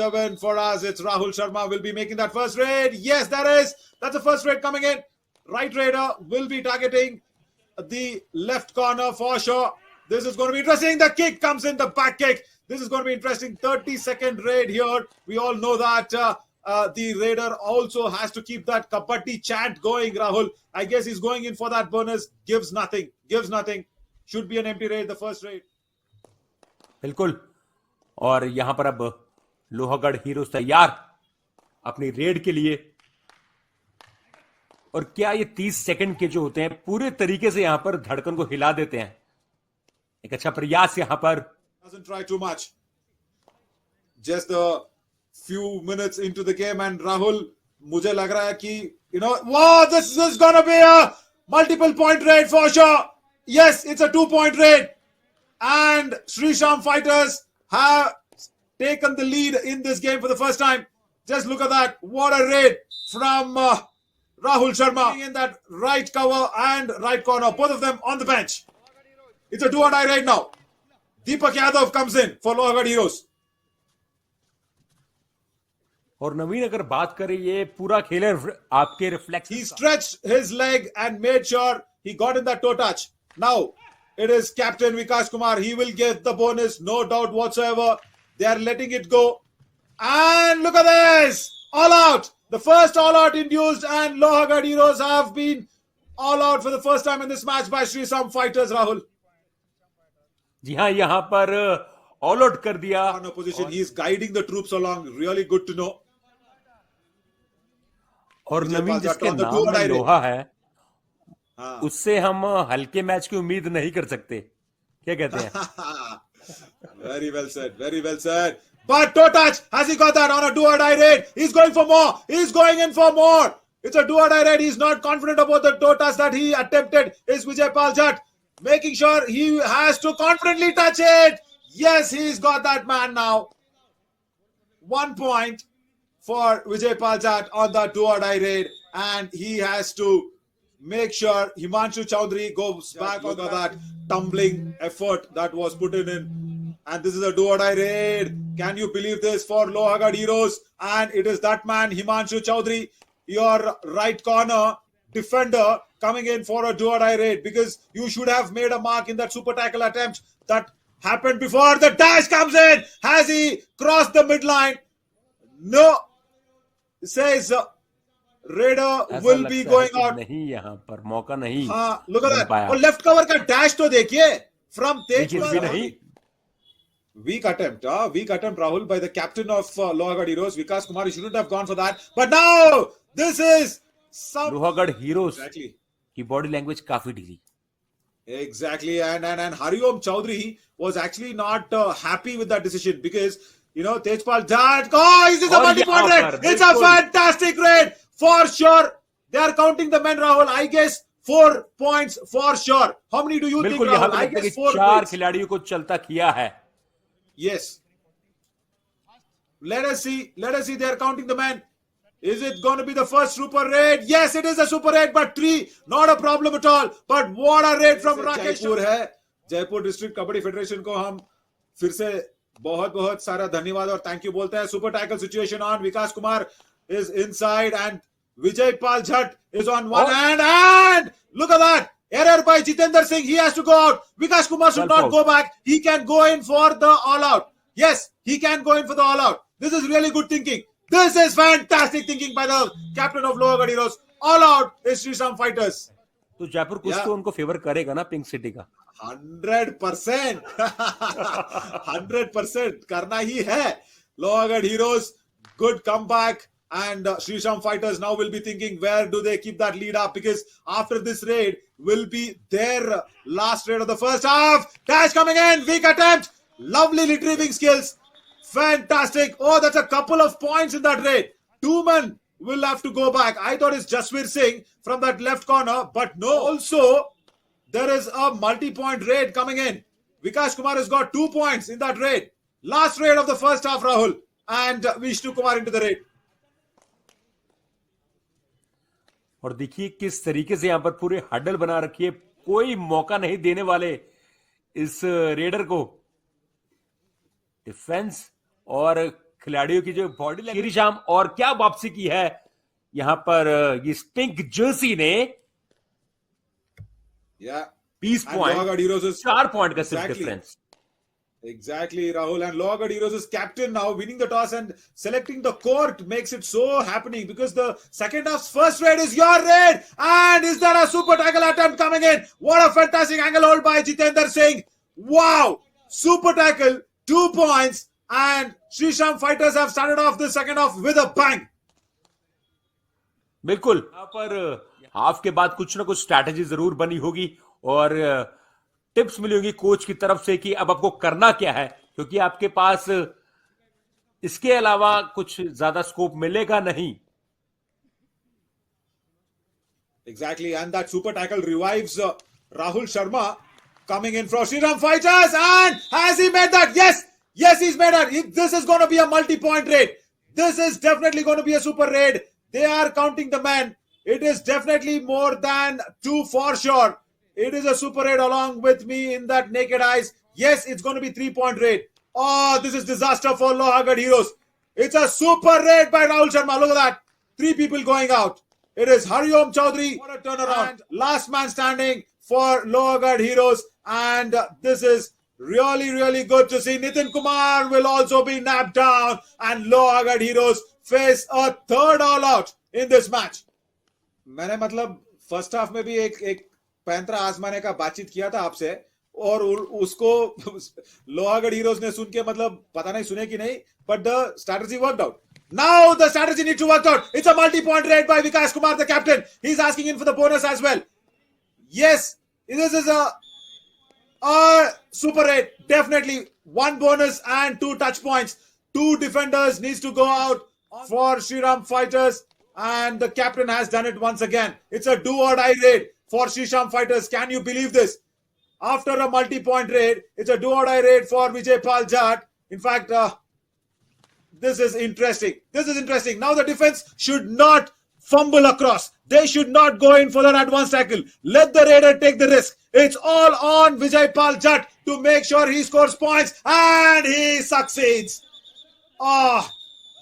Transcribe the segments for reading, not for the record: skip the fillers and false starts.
a win for us. It's Rahul Sharma will be making that first raid. Yes, that's the first raid coming in. Right raider will be targeting the left corner for sure. This is going to be interesting. The kick comes in, the back kick. This is going to be interesting. 30-second raid here. We all know that the raider also has to keep that Kabaddi chant going, Rahul. I guess he's going in for that bonus. Gives nothing. Should be an empty raid, the first raid. बिल्कुल. और यहां पर अब Lohagarh heroes तैयार अपनी red के लिए. और क्या ये 30 सेकंड के जो होते हैं पूरे तरीके से यहां पर धड़कन को हिला देते हैं. एक अच्छा प्रयास यहां पर. Doesn't try too much. Just a few minutes into the game and Rahul, मुझे लग रहा है कि wow, this is gonna be a multiple point raid for sure. Yes, it's a 2-point raid. And Srisham Fighters have taken the lead in this game for the first time. Just look at that. What a raid from Rahul Sharma in that right cover and right corner. Both of them on the bench. It's a do-or-die raid now. Deepak Yadav comes in for Lohagarh Heroes. और नवीन अगर बात करें ये पूरा खेल है आपके reflex. He stretched his leg and made sure he got in that toe touch. Now it is Captain Vikas Kumar. He will get the bonus, no doubt whatsoever. They are letting it go. And look at this! All out! The first all out induced and Lohagarh Heroes have been all out for the first time in this match by Srisham Fighters, Rahul. जी हाँ, यहाँ पर all out कर दिया. No position. He is guiding the troops along. Really good to know. और नवीन जिसके नाम में लोहा है, उससे हम हल्के मैच की उम्मीद नहीं कर सकते. क्या कहते हैं? Very well said. Very well said. But toe touch. Has he got that on a do-or-die raid? He's going for more. He's going in for more. It's a do-or-die raid. He's not confident about the toe touch that he attempted. Is Vijay Pal Jat making sure he has to confidently touch it? Yes, he's got that man now. 1 point for Vijay Pal Jat on the do-or-die raid. And he has to make sure Himanshu Chaudhary goes back on that tumbling effort that was put in. And this is a do-or-die raid. Can you believe this for Lohagarh Heroes? And it is that man, Himanshu Chaudhary, your right corner defender, coming in for a do-or-die raid, because you should have made a mark in that super tackle attempt that happened before. The dash comes in. Has he crossed the midline? No. Says Raider will be going out. नहीं, यहाँ पर मौका नहीं. हाँ, look at that. और left cover का dash तो देखिए from Tejpal. Weak attempt, Rahul, by the captain of Lohagarh Heroes, Vikas Kumar. He shouldn't have gone for that. But now this is some Lohagarh Heroes की body language काफी ढीली. Exactly, and Hariom Chaudhary was actually not happy with that decision, because Tejpal Jat. Oh, is this a multi-point raid? It's a fantastic raid for sure. They are counting the men, Rahul. I guess 4 points for sure. How many do you think, Rahul? I guess 4 4 खिलाड़ियों को चलता किया है. Yes. Let us see. They are counting the men. Is it going to be the first super raid? Yes, it is a super raid, but 3, not a problem at all. But what a raid from Rakesh. Jaipur district kabaddi federation को हम फिर से बहुत सारा धन्यवाद और thank you बोलते हैं. Super tackle situation on. Vikas Kumar is inside and Vijay Pal Jat is on one hand, and look at that. Error by Jitendra Singh. He has to go out. Vikas Kumar should not go back. He can go in for the all-out. Yes, he can go in for the all-out. This is really good thinking. This is fantastic thinking by the captain of Lohagarh Heroes. All-out is Srisham Fighters. तो जयपुर कुछ तो उनको favour करेगा ना pink city का. 100%. 100% करना ही है. Lohagarh Heroes, good comeback. And Srisham Fighters now will be thinking, where do they keep that lead up? Because after this raid will be their last raid of the first half. Dash coming in. Weak attempt. Lovely retrieving skills. Fantastic. Oh, that's a couple of points in that raid. 2 men will have to go back. I thought it's Jaswir Singh from that left corner. But no. Also, there is a multi-point raid coming in. Vikas Kumar has got 2 points in that raid. Last raid of the first half, Rahul. And Vishnu Kumar into the raid. और देखिए किस तरीके से यहां पर पूरे huddle बना रखी है. कोई मौका नहीं देने वाले इस रेडर को. डिफेंस और खिलाड़ियों की जो बॉडी लैंग्वेज, श्री शाम और क्या वापसी की है यहां पर ये पिंक जर्सी ने। Yeah. 20 And point, Lohagarh Heroes is 4 point का सिर्फ exactly. Difference. Exactly, Rahul. And Lohagarh Heroes is captain now, winning the toss and selecting the court makes it so happening because the second half's first raid is your raid. And is there a super tackle attempt coming in? What a fantastic angle hold by Jitendra Singh. Wow! Super tackle, 2 points. And Srisham Fighters have started off the second half with a bang. बिल्कुल, यहां पर half के बाद कुछ ना कुछ strategy जरूर बनी होगी और टिप्स मिली होगी कोच की तरफ से कि अब आपको करना क्या है, क्योंकि आपके पास इसके अलावा कुछ ज्यादा स्कोप मिलेगा नहीं। Exactly, and that super tackle revives Rahul Sharma coming in from Sriram Fighters, and has he made that? Yes, he's made that. This is going to be a multi-point raid. This is definitely going to be a super raid. They are counting the men. It is definitely more than 2 for sure. It is a super raid along with me in that naked eyes. Yes, it's going to be 3-point raid. Oh, this is disaster for Lohagarh Heroes. It's a super raid by Rahul Sharma. Look at that. 3 people going out. It is Hariom Chaudhary. What a turnaround. Last man standing for Lohagarh Heroes. And this is really, really good to see. Nitin Kumar will also be napped down. And Lohagarh Heroes face a third all-out in this match. मैंने मतलब first half में भी एक पैंतरा आजमाने का बातचीत किया था आपसे और उसको लोहागढ़ हीरोज ने सुन के मतलब पता नहीं सुने कि नहीं, but the strategy worked out. Now the strategy needs to work out. It's a multi-point raid by Vikas Kumar, the captain. He's asking in for the bonus as well. Yes, this is a super raid. Definitely 1 bonus and 2 touch points. 2 defenders needs to go out for Shriram Fighters. And the captain has done it once again. It's a do or die raid for Srisham Fighters. Can you believe this? After a multi-point raid, it's a do or die raid for Vijay Pal Jat. In fact, this is interesting. This is interesting. Now the defense should not fumble across. They should not go in for that advanced tackle. Let the raider take the risk. It's all on Vijay Pal Jat to make sure he scores points. And he succeeds. Oh,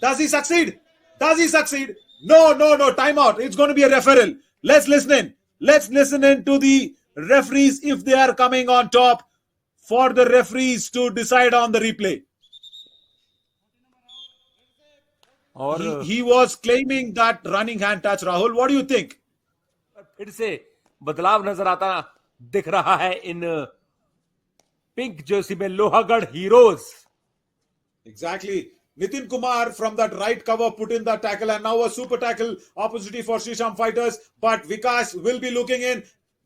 does he succeed? Does he succeed? No, timeout. It's going to be a referral. Let's listen in. Let's listen in to the referees if they are coming on top for the referees to decide on the replay. Or he was claiming that running hand touch. Rahul, what do you think? फिर से बदलाव नजर आता दिख रहा है इन pink Jersey में Lohagarh heroes. Exactly. Nitin Kumar from that right cover put in that tackle, and now a super tackle opportunity for Srisham Fighters, but Vikas will be looking in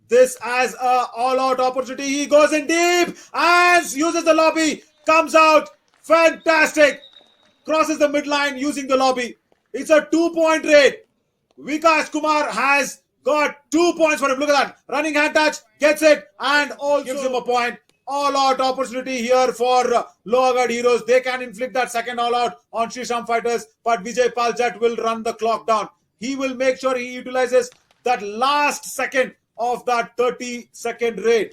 this as a all-out opportunity. He goes in deep and uses the lobby, comes out, fantastic, crosses the midline using the lobby. It's a 2-point raid. Vikas Kumar has got 2 points for him. Look at that. Running hand touch, gets it, and also gives him a point. All-out opportunity here for Lohagarh Heroes. They can inflict that second all-out on Srisham Fighters, but Vijay Pal Jat will run the clock down. He will make sure he utilizes that last second of that 30-second raid.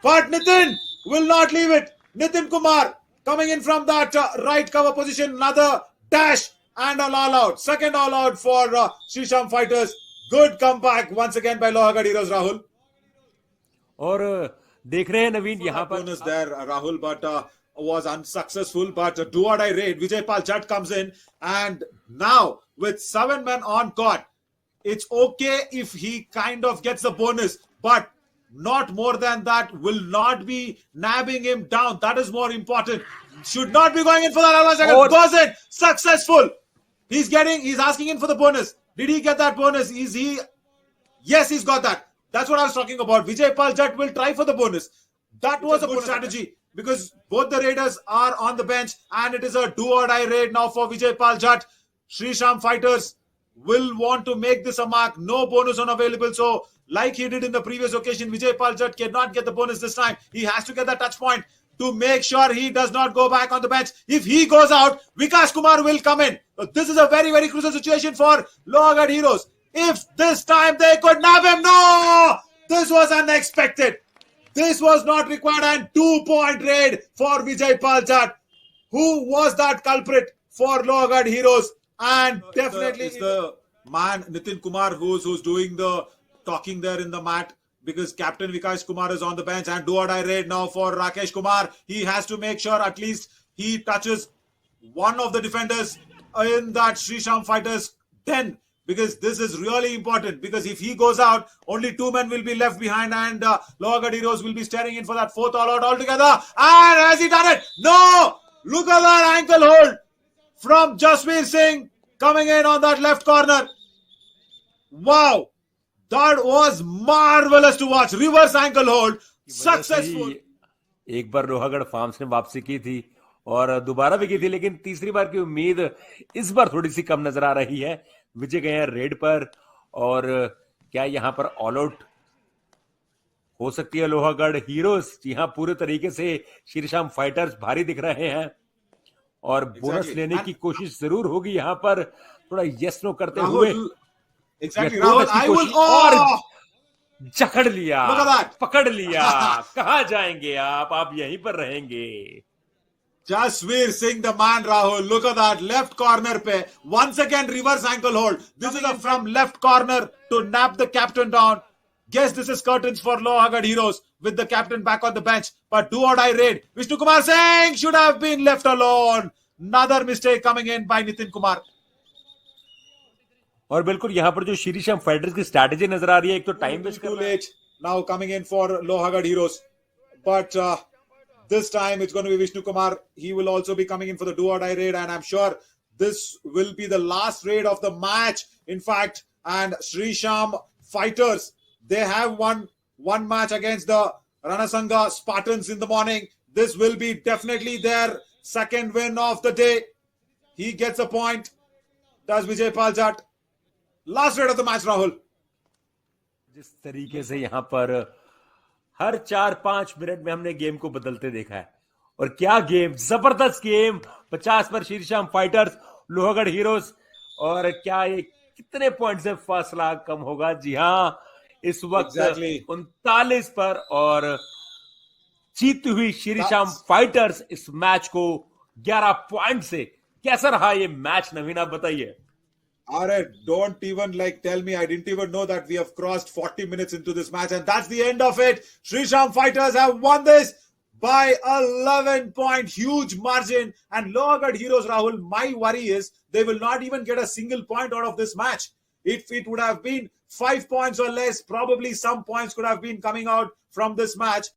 But Nitin will not leave it. Nitin Kumar coming in from that right cover position. Another dash and an all-out. Second all-out for Srisham Fighters. Good comeback once again by Lohagarh Heroes, Rahul. और देख रहे हैं नवीन यहाँ पर bonus there, Rahul, but was unsuccessful. But a do or die raid. Vijay Pal Jat comes in, and now with 7 men on court, it's okay if he kind of gets the bonus, but not more than that. Will not be nabbing him down. That is more important. Should not be going in for that. Goes in, successful. He's asking in for the bonus. Did he get that bonus? Is he? Yes, he's got that. That's what I was talking about. Vijay Pal Jat will try for the bonus. That was a good strategy because both the raiders are on the bench, and it is a do or die raid now for Vijay Pal Jat. Srisham Fighters will want to make this a mark. No bonus unavailable. So, like he did in the previous occasion, Vijay Pal Jat cannot get the bonus this time. He has to get that touch point to make sure he does not go back on the bench. If he goes out, Vikas Kumar will come in. So this is a very, very crucial situation for Lohagarh Heroes. If this time they could nab him, no! This was unexpected. This was not required, and 2-point raid for Vijay Pal Jat. Who was that culprit? for Lohagarh Heroes, and definitely it's the man Nitin Kumar who's doing the talking there in the mat, because Captain Vikash Kumar is on the bench, and do or die raid now for Rakesh Kumar. He has to make sure at least he touches one of the defenders in that Srisham Fighters 10, because this is really important, because if he goes out, only 2 men will be left behind, and Lohagarh Heroes will be staring in for that 4th all out altogether. And has he done it? No! Look at that ankle hold from Jasmeer Singh coming in on that left corner. Wow! That was marvelous to watch. Reverse ankle hold. Successful. एक बार Lohagarh farms ने वापसी की थी और दोबारा भी की थी, लेकिन तीसरी बार की उम्मीद इस बार थोड़ी सी कम नजर आ रही है। विजय गए हैं रेड पर, और क्या यहां पर ऑल आउट हो सकती है लोहागढ़ हीरोज? जी हां, पूरे तरीके से श्रीशाम फाइटर्स भारी दिख रहे हैं और बोनस लेने की कोशिश जरूर होगी यहां पर, थोड़ा यस नो करते हुए। और जकड़ लिया, पकड़ लिया। कहां जाएंगे आप यहीं पर रहेंगे। Jasmeer Singh, the man, Rahul. Look at that left corner pe. Once again, reverse ankle hold. This is from left corner to nap the captain down. Guess this is curtains for Lohagarh Heroes with the captain back on the bench. But do or die raid. Vishnu Kumar Singh should have been left alone. Another mistake coming in by Nitin Kumar. और बिल्कुल यहां पर जो श्रीशाम fighters की strategy नजर आ रही है, एक तो time waste too late now coming in for Lohagarh Heroes, but this time it's going to be Vishnu Kumar. He will also be coming in for the do or die raid, and I'm sure this will be the last raid of the match. In fact, and Srisham Fighters, they have won one match against the Ranasanga Spartans in the morning. This will be definitely their second win of the day. He gets a point. Does Vijay Paljat. Last raid of the match, Rahul. जिस तरीके से यहां पर हर 4-5 minute में हमने game को बदलते देखा है, और क्या गेम, जबरदस्त गेम। 50 पर श्रीशाम फाइटर्स, लोहागढ़ हीरोज, और क्या ये कितने पॉइंट से फासला कम होगा? जी हां, इस वक्त 39 पर, और जीती हुई श्रीशाम फाइटर्स इस मैच को 11 पॉइंट से। कैसा रहा ये मैच, नवीन आप बताइए। Alright, don't even tell me. I didn't even know that we have crossed 40 minutes into this match, and that's the end of it. Srisham Fighters have won this by 11-point huge margin, and Lohagarh Heroes, Rahul, my worry is they will not even get a single point out of this match. If it would have been 5 points or less, probably some points could have been coming out from this match.